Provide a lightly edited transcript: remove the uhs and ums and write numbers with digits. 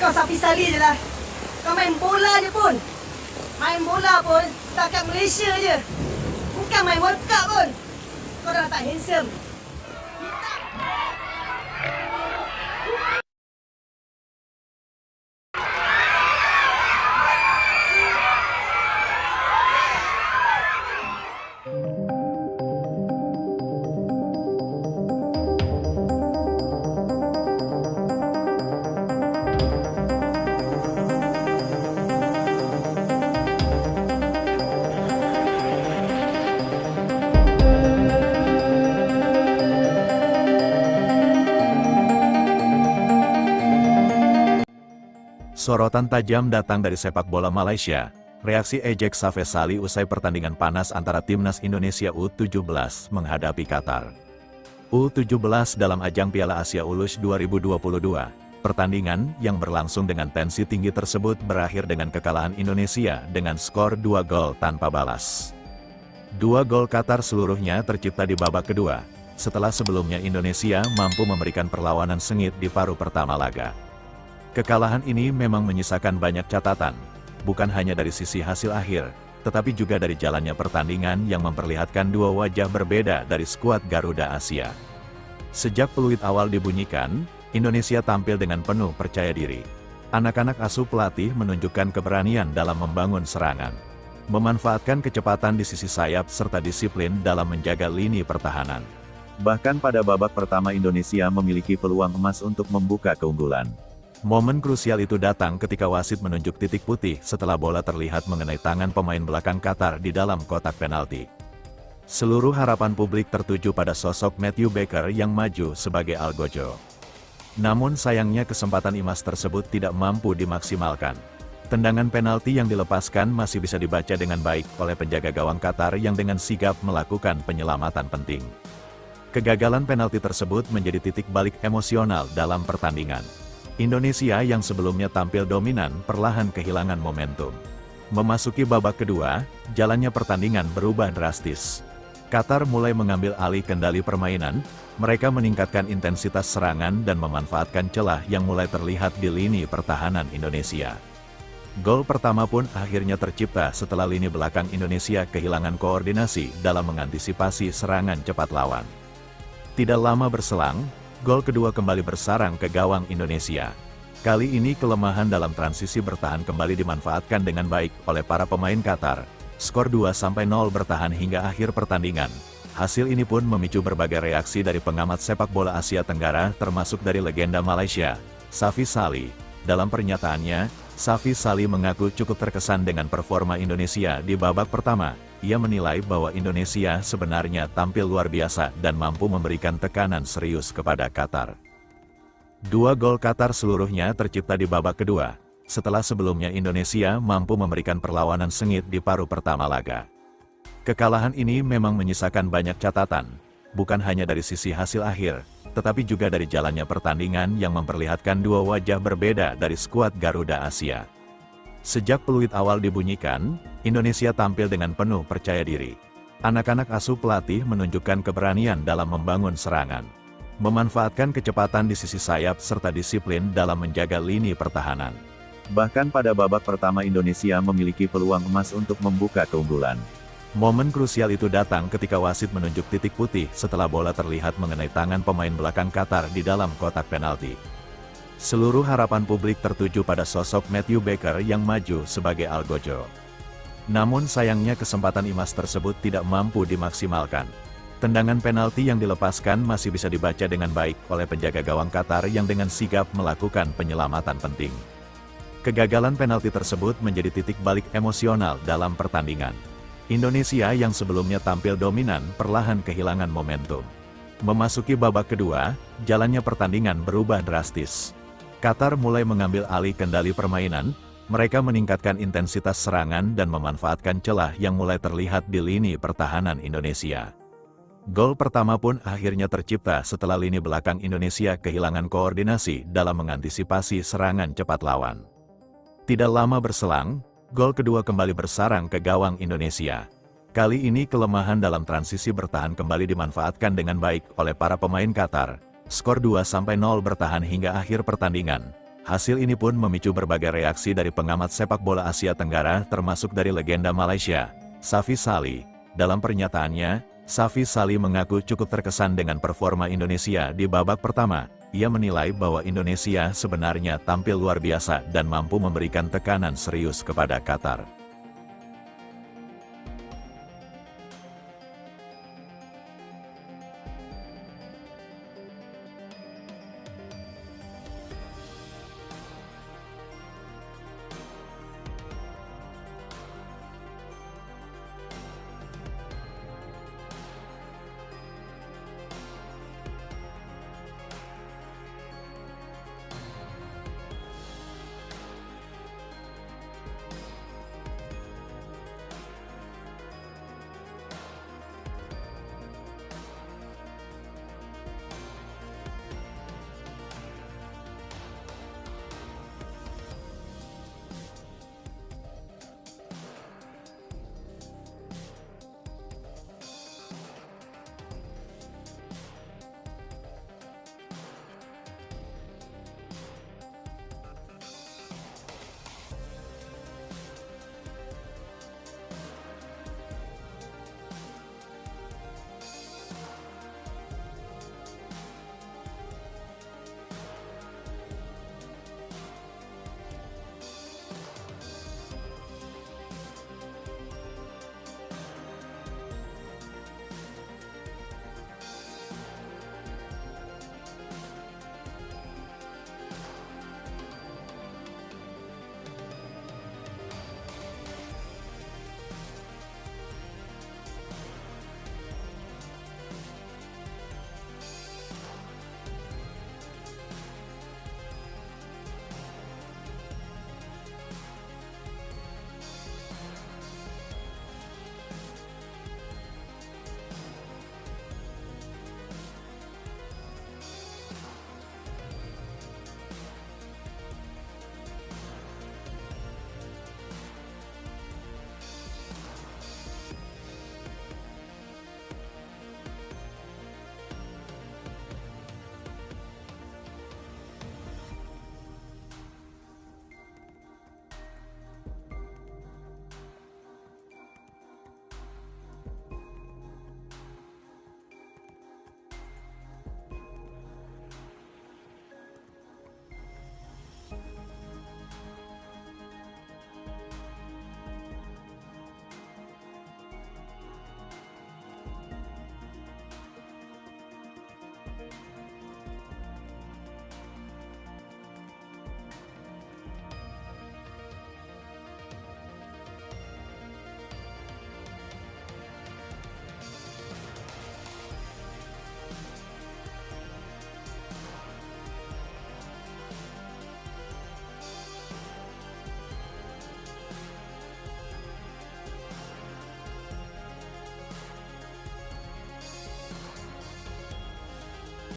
Kau sapi sali je lah. Kau main bola je pun. Main bola pun setakat Malaysia je. Bukan main World Cup pun. Kau dah tak handsome. Sorotan tajam datang dari sepak bola Malaysia. Reaksi ejek Safes Sali usai pertandingan panas antara Timnas Indonesia U17 menghadapi Qatar. U17 dalam ajang Piala Asia U20 2022. Pertandingan yang berlangsung dengan tensi tinggi tersebut berakhir dengan kekalahan Indonesia dengan skor 2 gol tanpa balas. 2 gol Qatar seluruhnya tercipta di babak kedua, setelah sebelumnya Indonesia mampu memberikan perlawanan sengit di paruh pertama laga. Kekalahan ini memang menyisakan banyak catatan, bukan hanya dari sisi hasil akhir, tetapi juga dari jalannya pertandingan yang memperlihatkan dua wajah berbeda dari skuad Garuda Asia. Sejak peluit awal dibunyikan, Indonesia tampil dengan penuh percaya diri. Anak-anak asuh pelatih menunjukkan keberanian dalam membangun serangan, memanfaatkan kecepatan di sisi sayap serta disiplin dalam menjaga lini pertahanan. Bahkan pada babak pertama Indonesia memiliki peluang emas untuk membuka keunggulan. Momen krusial itu datang ketika wasit menunjuk titik putih setelah bola terlihat mengenai tangan pemain belakang Qatar di dalam kotak penalti. Seluruh harapan publik tertuju pada sosok Matthew Baker yang maju sebagai algojo. Namun sayangnya kesempatan emas tersebut tidak mampu dimaksimalkan. Tendangan penalti yang dilepaskan masih bisa dibaca dengan baik oleh penjaga gawang Qatar yang dengan sigap melakukan penyelamatan penting. Kegagalan penalti tersebut menjadi titik balik emosional dalam pertandingan. Indonesia yang sebelumnya tampil dominan perlahan kehilangan momentum. Memasuki babak kedua, jalannya pertandingan berubah drastis. Qatar mulai mengambil alih kendali permainan, mereka meningkatkan intensitas serangan dan memanfaatkan celah yang mulai terlihat di lini pertahanan Indonesia. Gol pertama pun akhirnya tercipta setelah lini belakang Indonesia kehilangan koordinasi dalam mengantisipasi serangan cepat lawan. Tidak lama berselang, gol kedua kembali bersarang ke gawang Indonesia. Kali ini kelemahan dalam transisi bertahan kembali dimanfaatkan dengan baik oleh para pemain Qatar. Skor 2-0 bertahan hingga akhir pertandingan. Hasil ini pun memicu berbagai reaksi dari pengamat sepak bola Asia Tenggara termasuk dari legenda Malaysia, Safes Sali. Dalam pernyataannya, Safes Sali mengaku cukup terkesan dengan performa Indonesia di babak pertama. Ia menilai bahwa Indonesia sebenarnya tampil luar biasa dan mampu memberikan tekanan serius kepada Qatar. 2 gol Qatar seluruhnya tercipta di babak kedua, setelah sebelumnya Indonesia mampu memberikan perlawanan sengit di paruh pertama laga. Kekalahan ini memang menyisakan banyak catatan, bukan hanya dari sisi hasil akhir, tetapi juga dari jalannya pertandingan yang memperlihatkan dua wajah berbeda dari skuad Garuda Asia. Sejak peluit awal dibunyikan, Indonesia tampil dengan penuh percaya diri. Anak-anak asuh pelatih menunjukkan keberanian dalam membangun serangan, memanfaatkan kecepatan di sisi sayap serta disiplin dalam menjaga lini pertahanan. Bahkan pada babak pertama Indonesia memiliki peluang emas untuk membuka keunggulan. Momen krusial itu datang ketika wasit menunjuk titik putih setelah bola terlihat mengenai tangan pemain belakang Qatar di dalam kotak penalti. Seluruh harapan publik tertuju pada sosok Matthew Baker yang maju sebagai algojo. Namun sayangnya kesempatan emas tersebut tidak mampu dimaksimalkan. Tendangan penalti yang dilepaskan masih bisa dibaca dengan baik oleh penjaga gawang Qatar yang dengan sigap melakukan penyelamatan penting. Kegagalan penalti tersebut menjadi titik balik emosional dalam pertandingan. Indonesia yang sebelumnya tampil dominan perlahan kehilangan momentum. Memasuki babak kedua, jalannya pertandingan berubah drastis. Qatar mulai mengambil alih kendali permainan, mereka meningkatkan intensitas serangan dan memanfaatkan celah yang mulai terlihat di lini pertahanan Indonesia. Gol pertama pun akhirnya tercipta setelah lini belakang Indonesia kehilangan koordinasi dalam mengantisipasi serangan cepat lawan. Tidak lama berselang, gol kedua kembali bersarang ke gawang Indonesia. Kali ini kelemahan dalam transisi bertahan kembali dimanfaatkan dengan baik oleh para pemain Qatar. Skor 2-0 bertahan hingga akhir pertandingan. Hasil ini pun memicu berbagai reaksi dari pengamat sepak bola Asia Tenggara termasuk dari legenda Malaysia, Safi Salih. Dalam pernyataannya, Safi Salih mengaku cukup terkesan dengan performa Indonesia di babak pertama. Ia menilai bahwa Indonesia sebenarnya tampil luar biasa dan mampu memberikan tekanan serius kepada Qatar.